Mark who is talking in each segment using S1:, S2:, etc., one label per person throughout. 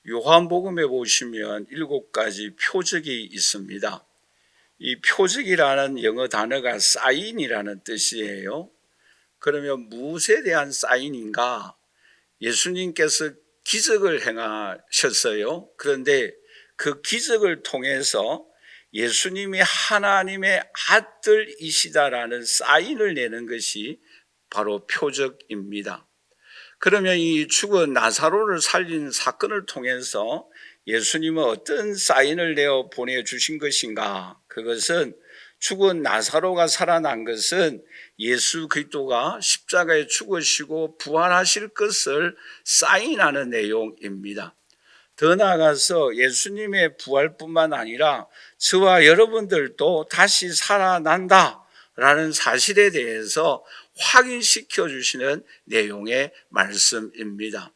S1: 요한복음에 보시면 7가지 표적이 있습니다. 이 표적이라는 영어 단어가 사인이라는 뜻이에요. 그러면 무엇에 대한 사인인가? 예수님께서 기적을 행하셨어요. 그런데 그 기적을 통해서 예수님이 하나님의 아들이시다라는 사인을 내는 것이 바로 표적입니다. 그러면 이 죽은 나사로를 살린 사건을 통해서 예수님은 어떤 사인을 내어 보내주신 것인가? 그것은 죽은 나사로가 살아난 것은 예수 그리스도가 십자가에 죽으시고 부활하실 것을 사인하는 내용입니다. 더 나아가서 예수님의 부활뿐만 아니라 저와 여러분들도 다시 살아난다라는 사실에 대해서 확인시켜 주시는 내용의 말씀입니다.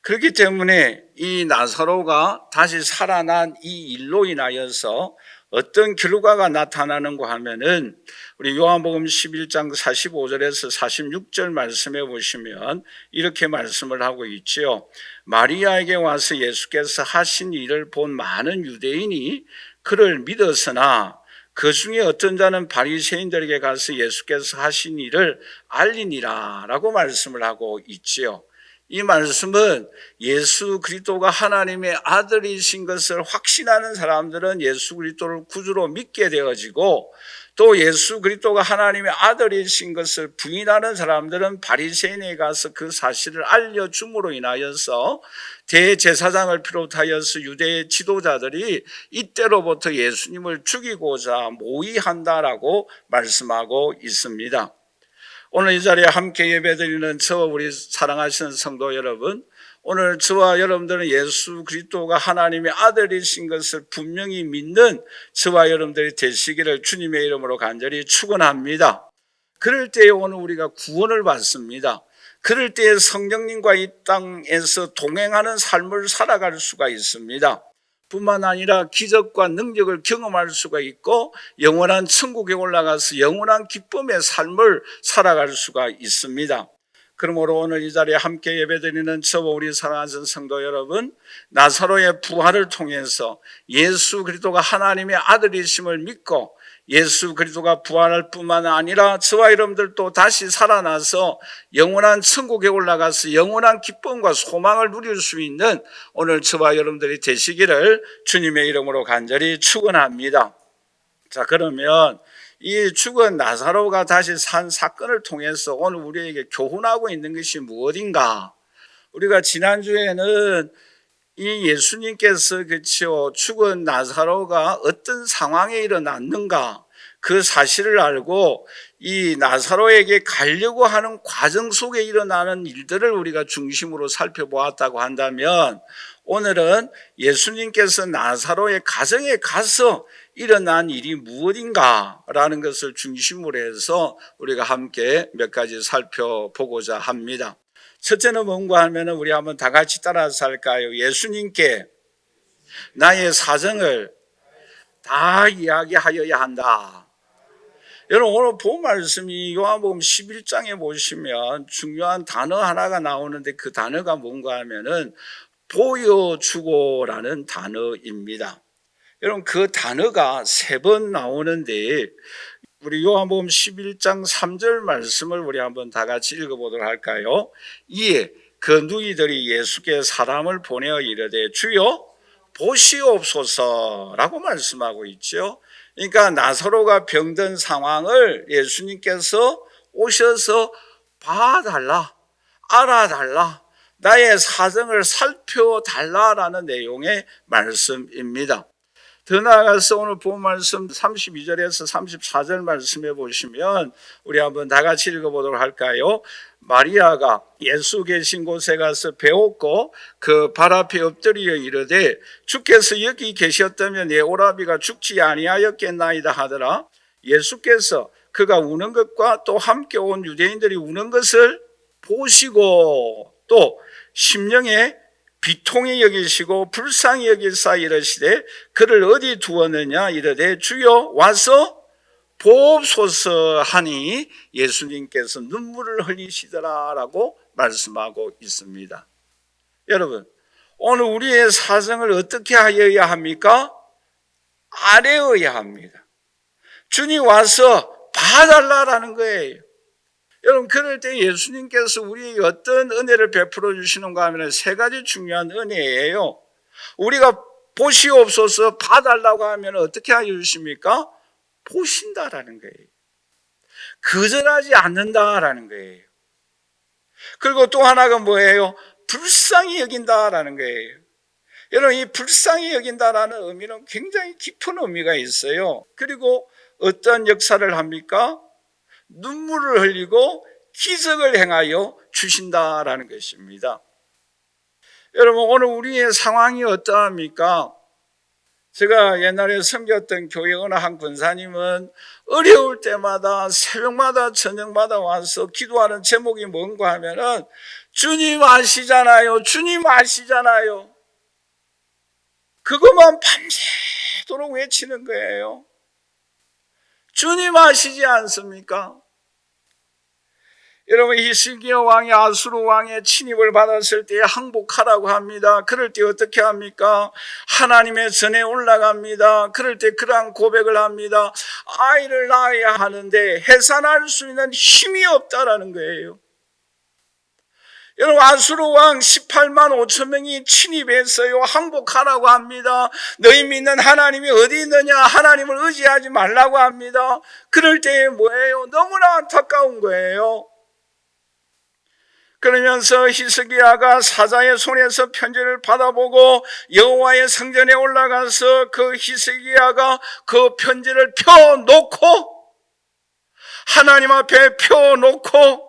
S1: 그렇기 때문에 이 나사로가 다시 살아난 이 일로 인하여서 어떤 결과가 나타나는가 하면은 우리 요한복음 11장 45절에서 46절 말씀해 보시면 이렇게 말씀을 하고 있지요. 마리아에게 와서 예수께서 하신 일을 본 많은 유대인이 그를 믿었으나 그 중에 어떤 자는 바리새인들에게 가서 예수께서 하신 일을 알리니라 라고 말씀을 하고 있지요. 이 말씀은 예수 그리스도가 하나님의 아들이신 것을 확신하는 사람들은 예수 그리스도를 구주로 믿게 되어지고, 또 예수 그리스도가 하나님의 아들이신 것을 부인하는 사람들은 바리새인에 가서 그 사실을 알려줌으로 인하여서 대제사장을 비롯하여서 유대의 지도자들이 이때로부터 예수님을 죽이고자 모의한다라고 말씀하고 있습니다. 오늘 이 자리에 함께 예배드리는 저와 우리 사랑하시는 성도 여러분, 오늘 저와 여러분들은 예수 그리스도가 하나님의 아들이신 것을 분명히 믿는 저와 여러분들이 되시기를 주님의 이름으로 간절히 축원합니다. 그럴 때에 오늘 우리가 구원을 받습니다. 그럴 때에 성령님과 이 땅에서 동행하는 삶을 살아갈 수가 있습니다. 뿐만 아니라 기적과 능력을 경험할 수가 있고 영원한 천국에 올라가서 영원한 기쁨의 삶을 살아갈 수가 있습니다. 그러므로 오늘 이 자리에 함께 예배드리는 저와 우리 사랑하는 성도 여러분, 나사로의 부활을 통해서 예수 그리스도가 하나님의 아들이심을 믿고 예수 그리스도가 부활할 뿐만 아니라 저와 여러분들도 다시 살아나서 영원한 천국에 올라가서 영원한 기쁨과 소망을 누릴 수 있는 오늘 저와 여러분들이 되시기를 주님의 이름으로 간절히 축원합니다. 자, 그러면 이 죽은 나사로가 다시 산 사건을 통해서 오늘 우리에게 교훈하고 있는 것이 무엇인가? 우리가 지난주에는 이 예수님께서 그렇죠, 죽은 나사로가 어떤 상황에 일어났는가 그 사실을 알고 이 나사로에게 가려고 하는 과정 속에 일어나는 일들을 우리가 중심으로 살펴보았다고 한다면, 오늘은 예수님께서 나사로의 가정에 가서 일어난 일이 무엇인가라는 것을 중심으로 해서 우리가 함께 몇 가지 살펴보고자 합니다. 첫째는 뭔가 하면 우리 한번 다 같이 따라서 할까요? 예수님께 나의 사정을 다 이야기하여야 한다. 여러분, 오늘 본 말씀이 요한복음 11장에 보시면 중요한 단어 하나가 나오는데 그 단어가 뭔가 하면은 보여주고라는 단어입니다. 여러분, 그 단어가 3번 나오는데 우리 요한복음 11장 3절 말씀을 우리 한번 다 같이 읽어보도록 할까요? 이에 그 누이들이 예수께 사람을 보내어 이르되 주여 보시옵소서라고 말씀하고 있죠. 그러니까 나사로가 병든 상황을 예수님께서 오셔서 봐달라, 알아달라, 나의 사정을 살펴달라라는 내용의 말씀입니다. 더 나아가서 오늘 본 말씀 32절에서 34절 말씀해 보시면 우리 한번 다 같이 읽어보도록 할까요? 마리아가 예수 계신 곳에 가서 배웠고 그 발 앞에 엎드려 이르되 주께서 여기 계셨다면 내 오라비가 죽지 아니하였겠나이다 하더라. 예수께서 그가 우는 것과 또 함께 온 유대인들이 우는 것을 보시고 또 심령에 비통히 여기시고 불쌍히 여기사 이르시되 그를 어디 두었느냐 이르되 주여 와서 보옵소서 하니 예수님께서 눈물을 흘리시더라라고 말씀하고 있습니다. 여러분, 오늘 우리의 사정을 어떻게 하여야 합니까? 아뢰어야 합니다. 주님 와서 봐달라라는 거예요. 여러분, 그럴 때 예수님께서 우리에게 어떤 은혜를 베풀어 주시는가 하면 세 가지 중요한 은혜예요. 우리가 보시옵소서 봐달라고 하면 어떻게 해주십니까? 보신다라는 거예요. 거절하지 않는다라는 거예요. 그리고 또 하나가 뭐예요? 불쌍히 여긴다라는 거예요. 여러분, 이 불쌍히 여긴다라는 의미는 굉장히 깊은 의미가 있어요. 그리고 어떤 역사를 합니까? 눈물을 흘리고 기적을 행하여 주신다라는 것입니다. 여러분, 오늘 우리의 상황이 어떠합니까? 제가 옛날에 섬겼던 교회 어느 한 권사님은 어려울 때마다 새벽마다 저녁마다 와서 기도하는 제목이 뭔가 하면은 주님 아시잖아요. 주님 아시잖아요. 그것만 밤새도록 외치는 거예요. 주님 아시지 않습니까? 여러분, 히스기야 왕이 아수르 왕의 침입을 받았을 때 항복하라고 합니다. 그럴 때 어떻게 합니까? 하나님의 전에 올라갑니다. 그럴 때 그러한 고백을 합니다. 아이를 낳아야 하는데 해산할 수 있는 힘이 없다라는 거예요. 여러분, 아수르 왕 18만 5천 명이 침입했어요. 항복하라고 합니다. 너희 믿는 하나님이 어디 있느냐? 하나님을 의지하지 말라고 합니다. 그럴 때 뭐예요? 너무나 안타까운 거예요. 그러면서 히스기야가 사자의 손에서 편지를 받아보고 여호와의 성전에 올라가서 그 히스기야가 그 편지를 펴놓고 하나님 앞에 펴놓고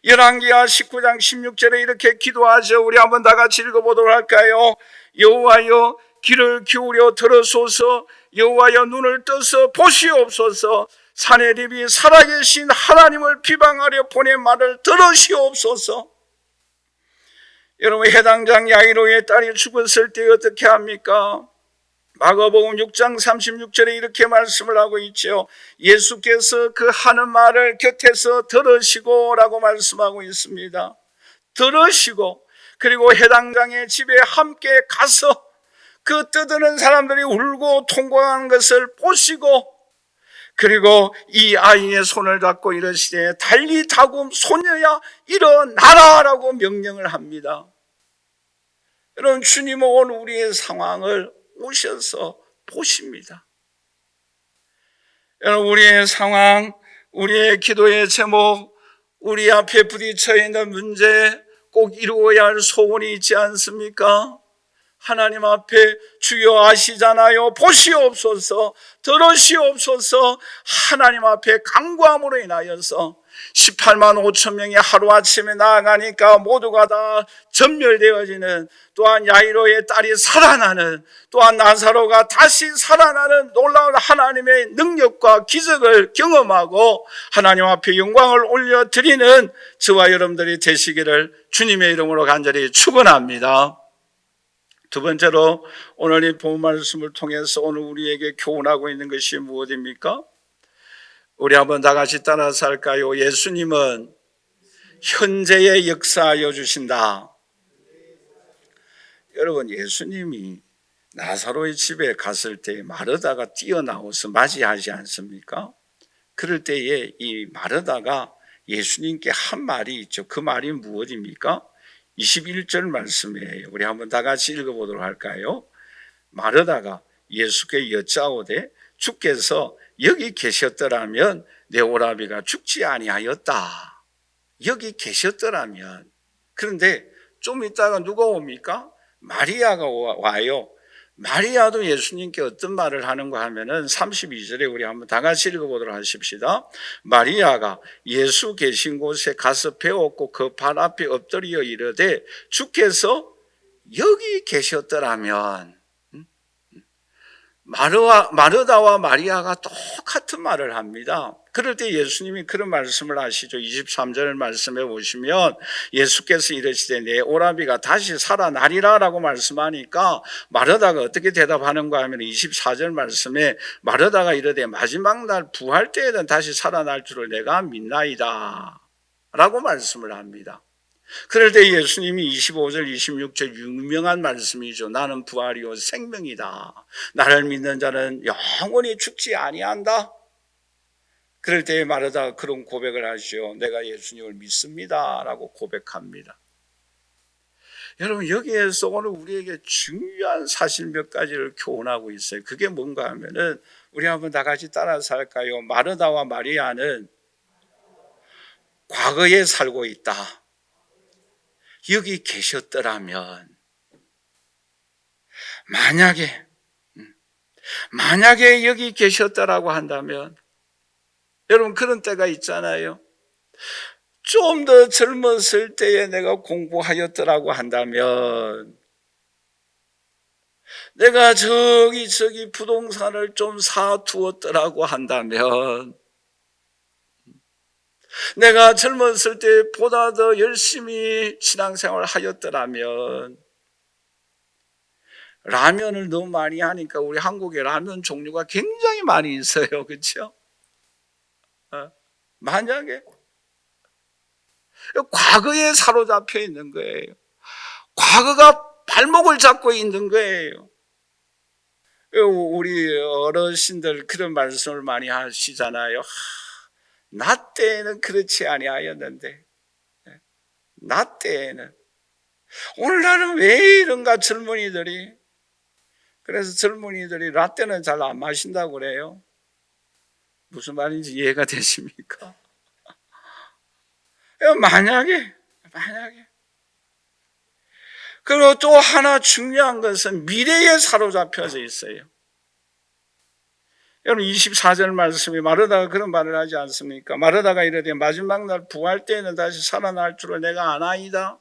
S1: 열왕기하 19장 16절에 이렇게 기도하죠. 우리 한번 다 같이 읽어보도록 할까요? 여호와여 귀를 기울여 들으소서. 여호와여 눈을 떠서 보시옵소서. 사내립이 살아계신 하나님을 비방하려 보낸 말을 들으시옵소서. 여러분, 해당장 야이로의 딸이 죽었을 때 어떻게 합니까? 마가복음 6장 36절에 이렇게 말씀을 하고 있죠. 예수께서 그 하는 말을 곁에서 들으시고 라고 말씀하고 있습니다. 들으시고, 그리고 해당장의 집에 함께 가서 그 떠드는 사람들이 울고 통곡하는 것을 보시고, 그리고 이 아이의 손을 잡고 이르시되 달리 다굼 소녀야 일어나라라고 명령을 합니다. 여러분, 주님은 오늘 우리의 상황을 오셔서 보십니다. 여러분, 우리의 상황, 우리의 기도의 제목, 우리 앞에 부딪혀 있는 문제, 꼭 이루어야 할 소원이 있지 않습니까? 하나님 앞에 주여 아시잖아요. 보시옵소서, 들으시옵소서. 하나님 앞에 간구함으로 인하여서 18만 5천 명이 하루아침에 나아가니까 모두가 다 전멸되어지는, 또한 야이로의 딸이 살아나는, 또한 나사로가 다시 살아나는 놀라운 하나님의 능력과 기적을 경험하고 하나님 앞에 영광을 올려드리는 저와 여러분들이 되시기를 주님의 이름으로 간절히 축원합니다. 두 번째로 오늘 이 본 말씀을 통해서 오늘 우리에게 교훈하고 있는 것이 무엇입니까? 우리 한번 다 같이 따라서 할까요? 예수님은 현재에 역사하여 주신다. 여러분, 예수님이 나사로의 집에 갔을 때 마르다가 뛰어나와서 맞이하지 않습니까? 그럴 때에 이 마르다가 예수님께 한 말이 있죠. 그 말이 무엇입니까? 21절 말씀이에요. 우리 한번 다 같이 읽어보도록 할까요? 마르다가 예수께 여짜오되 주께서 여기 계셨더라면 내 오라비가 죽지 아니하였다. 여기 계셨더라면. 그런데 좀 있다가 누가 옵니까? 마리아가 와요. 마리아도 예수님께 어떤 말을 하는가 하면은 32절에 우리 한번 다 같이 읽어보도록 하십시다. 마리아가 예수 계신 곳에 가서 배웠고 그 발 앞에 엎드려 이르되 주께서 여기 계셨더라면. 마르다와 마리아가 똑같은 말을 합니다. 그럴 때 예수님이 그런 말씀을 하시죠. 23절 말씀해 보시면 예수께서 이르시되 내 오라비가 다시 살아나리라 라고 말씀하니까 마르다가 어떻게 대답하는가 하면 24절 말씀에 마르다가 이르되 마지막 날 부활 때에는 다시 살아날 줄을 내가 믿나이다 라고 말씀을 합니다. 그럴 때 예수님이 25절 26절 유명한 말씀이죠. 나는 부활이요 생명이다. 나를 믿는 자는 영원히 죽지 아니한다. 그럴 때 마르다가 그런 고백을 하죠. 내가 예수님을 믿습니다 라고 고백합니다. 여러분, 여기에서 오늘 우리에게 중요한 사실 몇 가지를 교훈하고 있어요. 그게 뭔가 하면은 우리 한번 다 같이 따라서 할까요? 마르다와 마리아는 과거에 살고 있다. 여기 계셨더라면, 만약에 여기 계셨더라고 한다면, 여러분, 그런 때가 있잖아요. 좀 더 젊었을 때에 내가 공부하였더라고 한다면, 내가 저기 부동산을 좀 사두었더라고 한다면, 내가 젊었을 때 보다 더 열심히 신앙생활을 하였더라면, 라면을 너무 많이 하니까 우리 한국에 라면 종류가 굉장히 많이 있어요. 그렇죠? 만약에 과거에 사로잡혀 있는 거예요. 과거가 발목을 잡고 있는 거예요. 우리 어르신들 그런 말씀을 많이 하시잖아요. 나 때에는 그렇지 아니하였는데, 나 때에는. 오늘날은 왜 이런가 젊은이들이. 그래서 젊은이들이 라떼는 잘 안 마신다고 그래요. 무슨 말인지 이해가 되십니까? 만약에 그리고 또 하나 중요한 것은 미래에 사로잡혀져 있어요. 여러분 24절 말씀이 마르다가 그런 말을 하지 않습니까? 마르다가 이르되 마지막 날 부활 때에는 다시 살아날 줄을 내가 아나이다.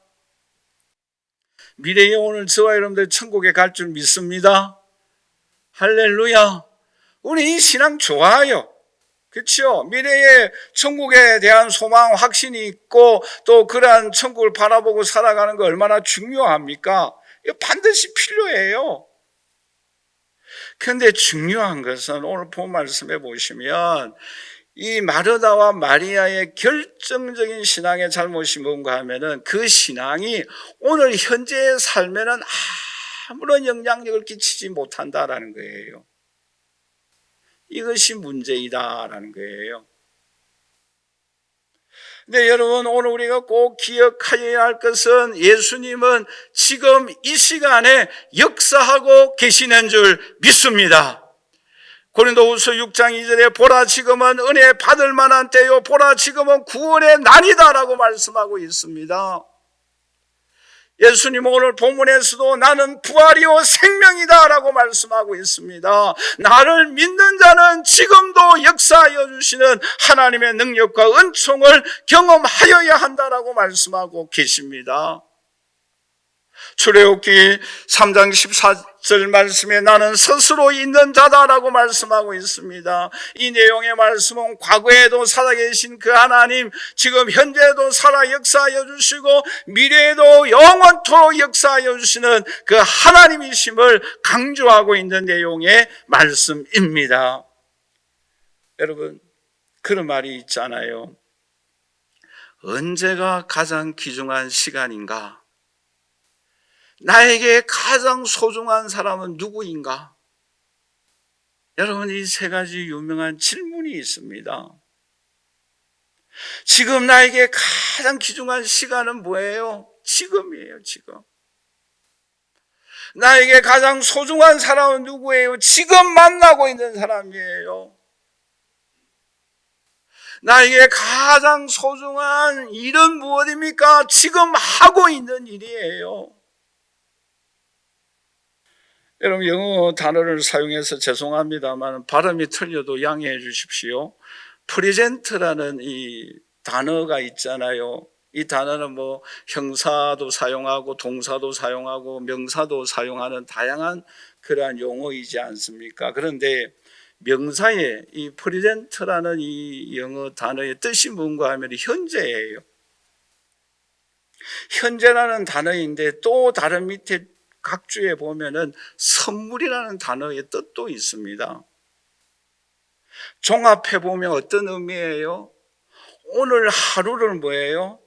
S1: 미래에 오늘 저와 여러분들 천국에 갈 줄 믿습니다. 할렐루야. 우리 이 신앙 좋아요. 그렇죠? 미래에 천국에 대한 소망, 확신이 있고 또 그러한 천국을 바라보고 살아가는 거 얼마나 중요합니까? 이거 반드시 필요해요. 그런데 중요한 것은 오늘 본 말씀에 보시면 이 마르다와 마리아의 결정적인 신앙의 잘못이 뭔가 하면은 그 신앙이 오늘 현재의 삶에는 아무런 영향력을 끼치지 못한다라는 거예요. 이것이 문제이다라는 거예요. 근데 여러분, 오늘 우리가 꼭 기억해야 할 것은 예수님은 지금 이 시간에 역사하고 계시는 줄 믿습니다. 고린도후서 6장 2절에 보라 지금은 은혜 받을 만한 때요, 보라 지금은 구원의 난이다라고 말씀하고 있습니다. 예수님 오늘 본문에서도 나는 부활이요 생명이다 라고 말씀하고 있습니다. 나를 믿는 자는 지금도 역사하여 주시는 하나님의 능력과 은총을 경험하여야 한다라고 말씀하고 계십니다. 출애굽기 3장 14절 말씀에 나는 스스로 있는 자다라고 말씀하고 있습니다. 이 내용의 말씀은 과거에도 살아계신 그 하나님, 지금 현재도 살아 역사하여 주시고 미래에도 영원토록 역사하여 주시는 그 하나님이심을 강조하고 있는 내용의 말씀입니다. 여러분, 그런 말이 있잖아요. 언제가 가장 귀중한 시간인가? 나에게 가장 소중한 사람은 누구인가? 여러분, 이 세 가지 유명한 질문이 있습니다. 지금 나에게 가장 귀중한 시간은 뭐예요? 지금이에요, 지금. 나에게 가장 소중한 사람은 누구예요? 지금 만나고 있는 사람이에요. 나에게 가장 소중한 일은 무엇입니까? 지금 하고 있는 일이에요. 여러분, 영어 단어를 사용해서 죄송합니다만 발음이 틀려도 양해해 주십시오. 프레젠트라는 이 단어가 있잖아요. 이 단어는 뭐 형사도 사용하고 동사도 사용하고 명사도 사용하는 다양한 그러한 용어이지 않습니까? 그런데 명사에 이 프레젠트라는 이 영어 단어의 뜻이 뭔가 하면 현재예요. 현재라는 단어인데 또 다른 밑에 각주에 보면은 선물이라는 단어의 뜻도 있습니다. 종합해 보면 어떤 의미예요? 오늘 하루를 뭐예요?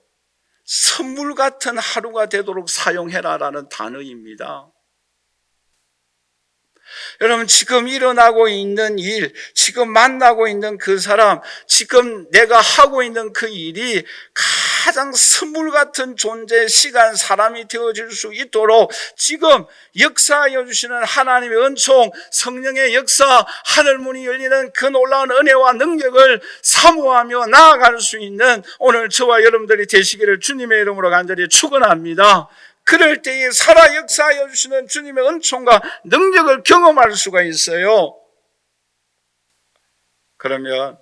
S1: 선물 같은 하루가 되도록 사용해라라는 단어입니다. 여러분, 지금 일어나고 있는 일, 지금 만나고 있는 그 사람, 지금 내가 하고 있는 그 일이 가장 선물 같은 존재, 시간, 사람이 되어질 수 있도록 지금 역사하여 주시는 하나님의 은총, 성령의 역사, 하늘문이 열리는 그 놀라운 은혜와 능력을 사모하며 나아갈 수 있는 오늘 저와 여러분들이 되시기를 주님의 이름으로 간절히 축원합니다. 그럴 때에 살아 역사하여 주시는 주님의 은총과 능력을 경험할 수가 있어요. 그러면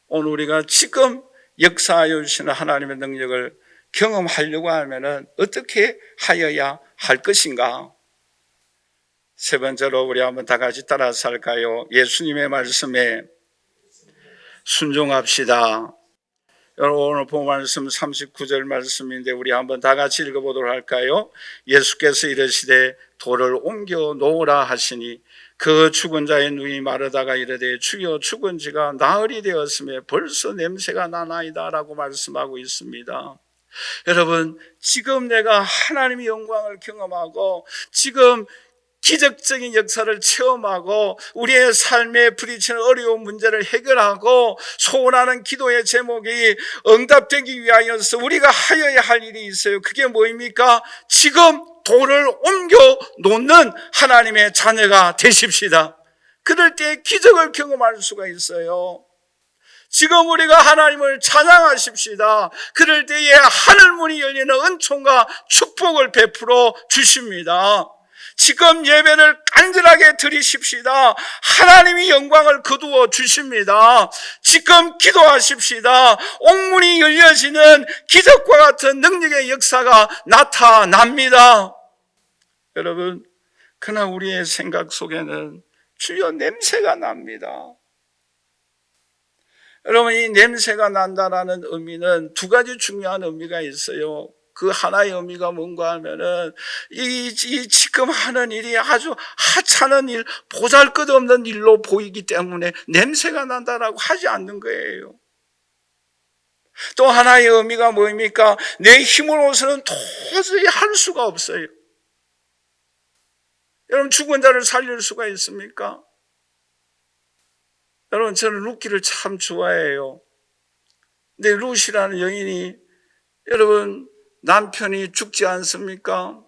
S1: 오늘 우리가 지금 역사하여 주시는 하나님의 능력을 경험하려고 하면은 어떻게 하여야 할 것인가? 세 번째로 우리 한번 다 같이 따라서 할까요? 예수님의 말씀에 순종합시다. 여러분, 오늘 본 말씀 39절 말씀인데 우리 한번 다 같이 읽어보도록 할까요? 예수께서 이르시되 돌을 옮겨 놓으라 하시니 그 죽은 자의 눈이 마르다가 이르되 주여 죽은 지가 나흘이 되었음에 벌써 냄새가 나나이다 라고 말씀하고 있습니다. 여러분, 지금 내가 하나님의 영광을 경험하고 지금 기적적인 역사를 체험하고 우리의 삶에 부딪히는 어려운 문제를 해결하고 소원하는 기도의 제목이 응답되기 위하여서 우리가 하여야 할 일이 있어요. 그게 뭐입니까? 지금 돌을 옮겨 놓는 하나님의 자녀가 되십시다. 그럴 때 기적을 경험할 수가 있어요. 지금 우리가 하나님을 찬양하십시다. 그럴 때에 하늘문이 열리는 은총과 축복을 베풀어 주십니다. 지금 예배를 간절하게 드리십시다. 하나님이 영광을 거두어 주십니다. 지금 기도하십시다. 옥문이 열려지는 기적과 같은 능력의 역사가 나타납니다. 여러분, 그러나 우리의 생각 속에는 주여 냄새가 납니다. 여러분, 이 냄새가 난다라는 의미는 두 가지 중요한 의미가 있어요. 그 하나의 의미가 뭔가 하면은 이 지금 하는 일이 아주 하찮은 일, 보잘것없는 일로 보이기 때문에 냄새가 난다라고 하지 않는 거예요. 또 하나의 의미가 뭐입니까? 내 힘으로서는 도저히 할 수가 없어요. 여러분, 죽은 자를 살릴 수가 있습니까? 여러분, 저는 루키를 참 좋아해요. 근데 루시라는 여인이, 여러분, 남편이 죽지 않습니까?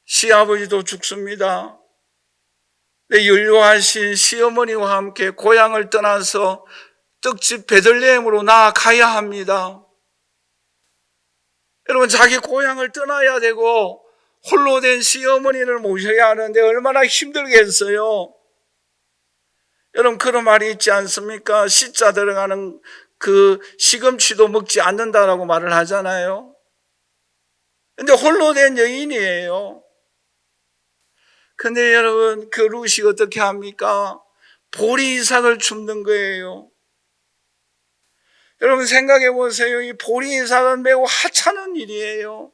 S1: 시아버지도 죽습니다. 근데 연로하신 시어머니와 함께 고향을 떠나서 떡집 베들레헴으로 나아가야 합니다. 여러분, 자기 고향을 떠나야 되고 홀로 된 시어머니를 모셔야 하는데 얼마나 힘들겠어요. 여러분, 그런 말이 있지 않습니까? 시자 들어가는 그 시금치도 먹지 않는다라고 말을 하잖아요. 근데 홀로 된 여인이에요. 근데 여러분, 그 룻이 어떻게 합니까? 보리 이삭을 줍는 거예요. 여러분, 생각해 보세요. 이 보리 이삭은 매우 하찮은 일이에요.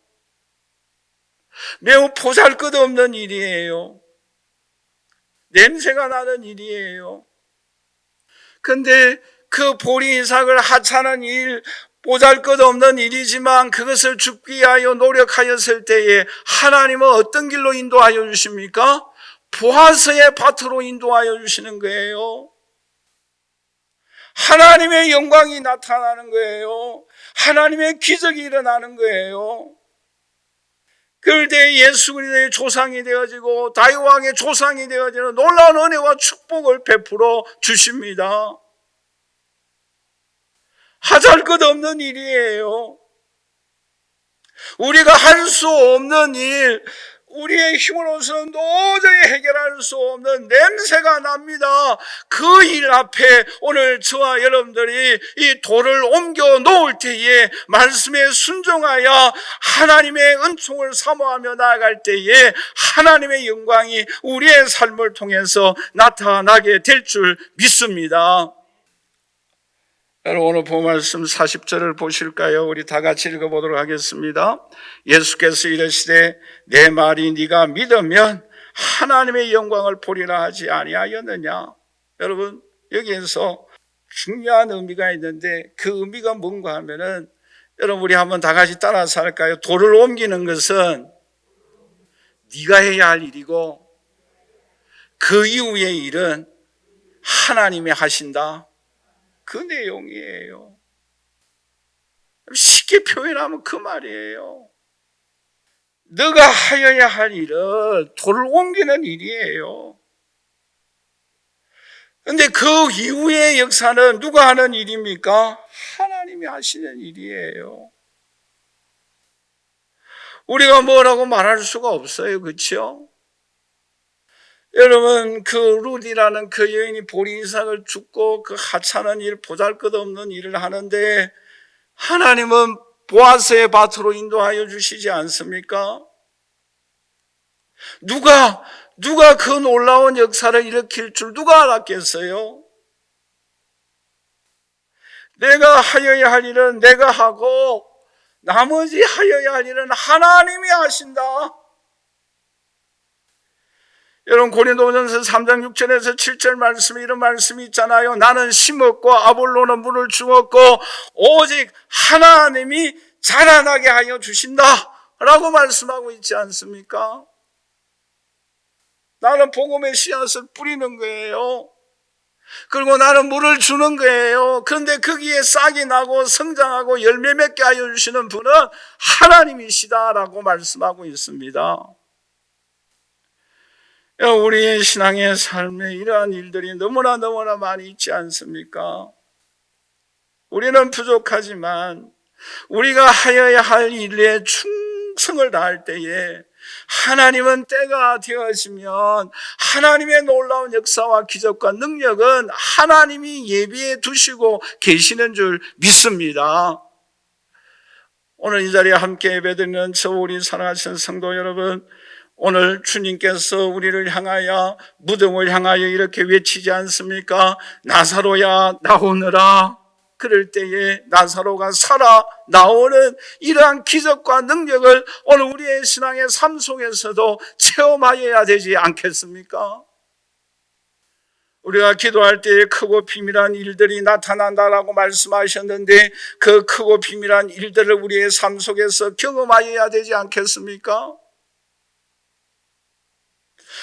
S1: 매우 보잘것없는 일이에요. 냄새가 나는 일이에요. 근데 그 보리 이삭을 하찮은 일, 보잘것없는 일이지만 그것을 줍기 위하여 노력하였을 때에 하나님은 어떤 길로 인도하여 주십니까? 보아스의 밭으로 인도하여 주시는 거예요. 하나님의 영광이 나타나는 거예요. 하나님의 기적이 일어나는 거예요. 그럴 때 예수 그리스도의 조상이 되어지고 다윗 왕의 조상이 되어지는 놀라운 은혜와 축복을 베풀어 주십니다. 하잘 것 없는 일이에요. 우리가 할 수 없는 일, 우리의 힘으로서는 도저히 해결할 수 없는 냄새가 납니다. 그 일 앞에 오늘 저와 여러분들이 이 돌을 옮겨 놓을 때에 말씀에 순종하여 하나님의 은총을 사모하며 나아갈 때에 하나님의 영광이 우리의 삶을 통해서 나타나게 될 줄 믿습니다. 여러분, 오늘 본 말씀 40절을 보실까요? 우리 다 같이 읽어보도록 하겠습니다. 예수께서 이르시되 내 말이 네가 믿으면 하나님의 영광을 보리라 하지 아니하였느냐. 여러분, 여기에서 중요한 의미가 있는데 그 의미가 뭔가 하면은, 여러분 우리 한번 다 같이 따라서 할까요? 돌을 옮기는 것은 네가 해야 할 일이고 그 이후의 일은 하나님이 하신다. 그 내용이에요. 쉽게 표현하면 그 말이에요. 너가 하여야 할 일은 돌을 옮기는 일이에요. 그런데 그 이후의 역사는 누가 하는 일입니까? 하나님이 하시는 일이에요. 우리가 뭐라고 말할 수가 없어요. 그렇죠? 여러분 그 룻이라는 그 여인이 보리 이삭을 줍고 그 하찮은 일, 보잘것없는 일을 하는데 하나님은 보아스의 밭으로 인도하여 주시지 않습니까? 누가 그 놀라운 역사를 일으킬 줄 누가 알았겠어요? 내가 하여야 할 일은 내가 하고 나머지 하여야 할 일은 하나님이 하신다. 여러분 고린도전서 3장 6절에서 7절 말씀에 이런 말씀이 있잖아요. 나는 심었고 아볼로는 물을 주었고 오직 하나님이 자라나게 하여 주신다 라고 말씀하고 있지 않습니까? 나는 복음의 씨앗을 뿌리는 거예요. 그리고 나는 물을 주는 거예요. 그런데 거기에 싹이 나고 성장하고 열매 맺게 하여 주시는 분은 하나님이시다라고 말씀하고 있습니다. 우리의 신앙의 삶에 이러한 일들이 너무나 많이 있지 않습니까? 우리는 부족하지만 우리가 하여야 할 일에 충성을 다할 때에 하나님은 때가 되어지면 하나님의 놀라운 역사와 기적과 능력은 하나님이 예비해 두시고 계시는 줄 믿습니다. 오늘 이 자리에 함께 예배드리는 저 우리 사랑하시는 성도 여러분, 오늘 주님께서 우리를 향하여 무덤을 향하여 이렇게 외치지 않습니까? 나사로야 나오너라. 그럴 때에 나사로가 살아 나오는 이러한 기적과 능력을 오늘 우리의 신앙의 삶 속에서도 체험하여야 되지 않겠습니까? 우리가 기도할 때에 크고 비밀한 일들이 나타난다라고 말씀하셨는데 그 크고 비밀한 일들을 우리의 삶 속에서 경험하여야 되지 않겠습니까?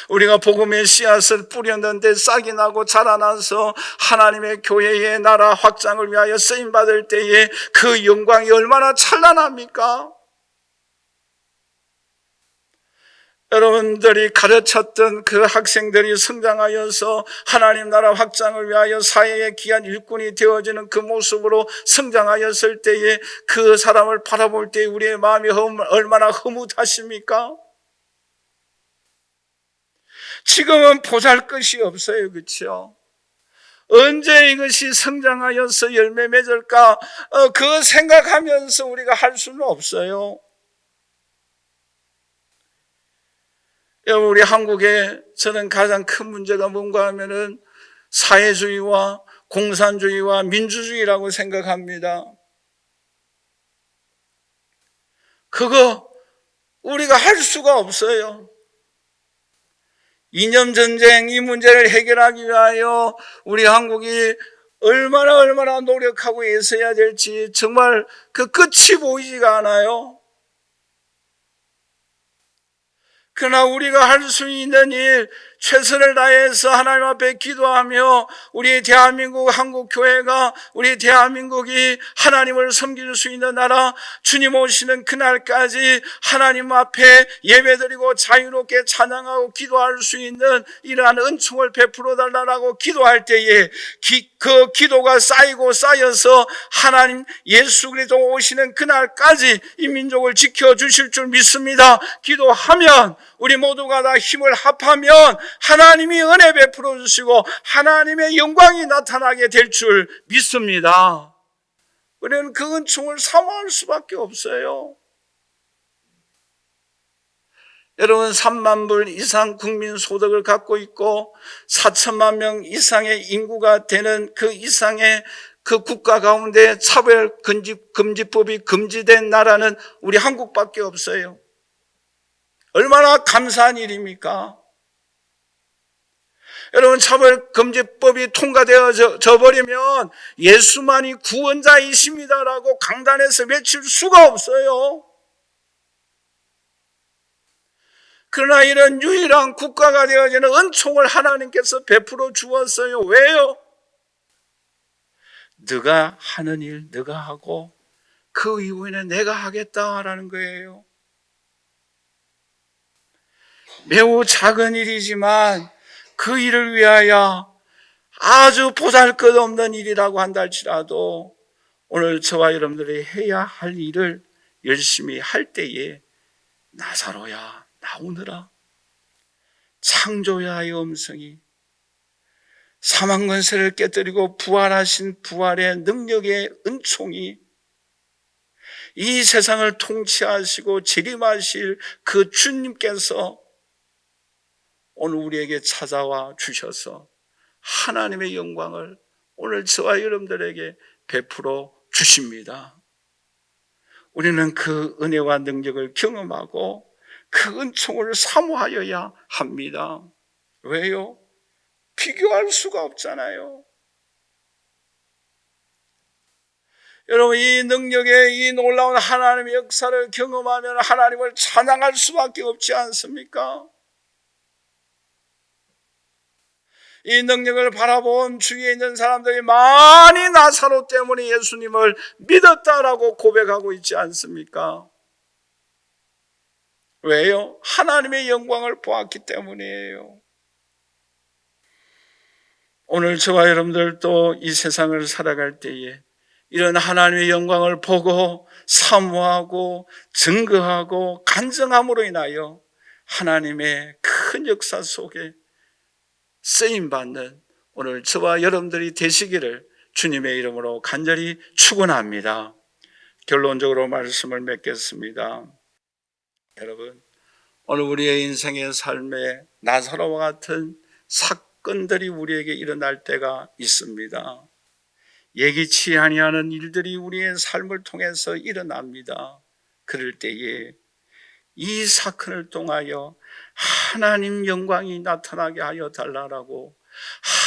S1: 우리가 복음의 씨앗을 뿌렸는데 싹이 나고 자라나서 하나님의 교회의 나라 확장을 위하여 쓰임받을 때에 그 영광이 얼마나 찬란합니까? 여러분들이 가르쳤던 그 학생들이 성장하여서 하나님 나라 확장을 위하여 사회의 귀한 일꾼이 되어지는 그 모습으로 성장하였을 때에 그 사람을 바라볼 때 우리의 마음이 얼마나 흐뭇하십니까? 지금은 보잘것이 없어요. 그렇죠? 언제 이것이 성장하여서 열매 맺을까? 그 생각하면서 우리가 할 수는 없어요. 우리 한국에 저는 가장 큰 문제가 뭔가 하면은 사회주의와 공산주의와 민주주의라고 생각합니다. 그거 우리가 할 수가 없어요. 이념전쟁 이 문제를 해결하기 위하여 우리 한국이 얼마나 노력하고 애써야 될지 정말 그 끝이 보이지가 않아요. 그러나 우리가 할 수 있는 일, 최선을 다해서 하나님 앞에 기도하며 우리 대한민국 한국교회가 우리 대한민국이 하나님을 섬길 수 있는 나라, 주님 오시는 그날까지 하나님 앞에 예배드리고 자유롭게 찬양하고 기도할 수 있는 이러한 은총을 베풀어 달라고 기도할 때에 그 기도가 쌓여서 하나님 예수 그리스도 오시는 그날까지 이 민족을 지켜주실 줄 믿습니다. 기도하면 우리 모두가 다 힘을 합하면 하나님이 은혜 베풀어 주시고 하나님의 영광이 나타나게 될 줄 믿습니다. 우리는 그 은총을 사모할 수밖에 없어요. 여러분 3만 불 이상 국민 소득을 갖고 있고 4천만 명 이상의 인구가 되는 그 이상의 그 국가 가운데 차별금지법이 금지된 나라는 우리 한국밖에 없어요. 얼마나 감사한 일입니까? 여러분, 차별금지법이 통과되어져 버리면 예수만이 구원자이십니다라고 강단에서 외칠 수가 없어요. 그러나 이런 유일한 국가가 되어지는 은총을 하나님께서 베풀어 주었어요. 왜요? 네가 하는 일 네가 하고 그 이후에는 내가 하겠다라는 거예요. 매우 작은 일이지만 그 일을 위하여 아주 보잘것없는 일이라고 한다 할지라도 오늘 저와 여러분들이 해야 할 일을 열심히 할 때에 나사로야 나오느라, 창조야의 음성이, 사망 권세를 깨뜨리고 부활하신 부활의 능력의 은총이, 이 세상을 통치하시고 재림하실 그 주님께서 오늘 우리에게 찾아와 주셔서 하나님의 영광을 오늘 저와 여러분들에게 베풀어 주십니다. 우리는 그 은혜와 능력을 경험하고 그 은총을 사모하여야 합니다. 왜요? 비교할 수가 없잖아요. 여러분, 이 능력의 이 놀라운 하나님의 역사를 경험하면 하나님을 찬양할 수밖에 없지 않습니까? 이 능력을 바라본 주위에 있는 사람들이 많이 나사로 때문에 예수님을 믿었다라고 고백하고 있지 않습니까? 왜요? 하나님의 영광을 보았기 때문이에요. 오늘 저와 여러분들도 이 세상을 살아갈 때에 이런 하나님의 영광을 보고 사모하고 증거하고 간증함으로 인하여 하나님의 큰 역사 속에 쓰임받는 오늘 저와 여러분들이 되시기를 주님의 이름으로 간절히 축원합니다. 결론적으로 말씀을 맺겠습니다. 여러분, 오늘 우리의 인생의 삶에 나사로와 같은 사건들이 우리에게 일어날 때가 있습니다. 예기치 아니하는 일들이 우리의 삶을 통해서 일어납니다. 그럴 때에 이 사건을 통하여 하나님 영광이 나타나게 하여 달라라고,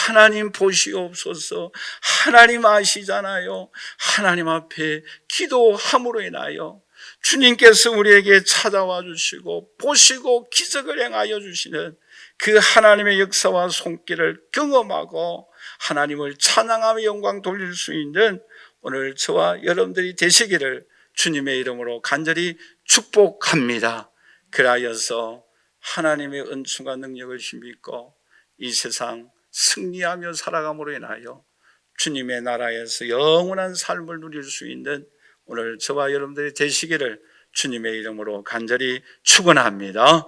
S1: 하나님 보시옵소서, 하나님 아시잖아요. 하나님 앞에 기도함으로 인하여 주님께서 우리에게 찾아와 주시고 보시고 기적을 행하여 주시는 그 하나님의 역사와 손길을 경험하고 하나님을 찬양하며 영광 돌릴 수 있는 오늘 저와 여러분들이 되시기를 주님의 이름으로 간절히 축복합니다. 그라여서 하나님의 은총과 능력을 힘입고 이 세상 승리하며 살아감으로 인하여 주님의 나라에서 영원한 삶을 누릴 수 있는 오늘 저와 여러분들이 되시기를 주님의 이름으로 간절히 축원합니다.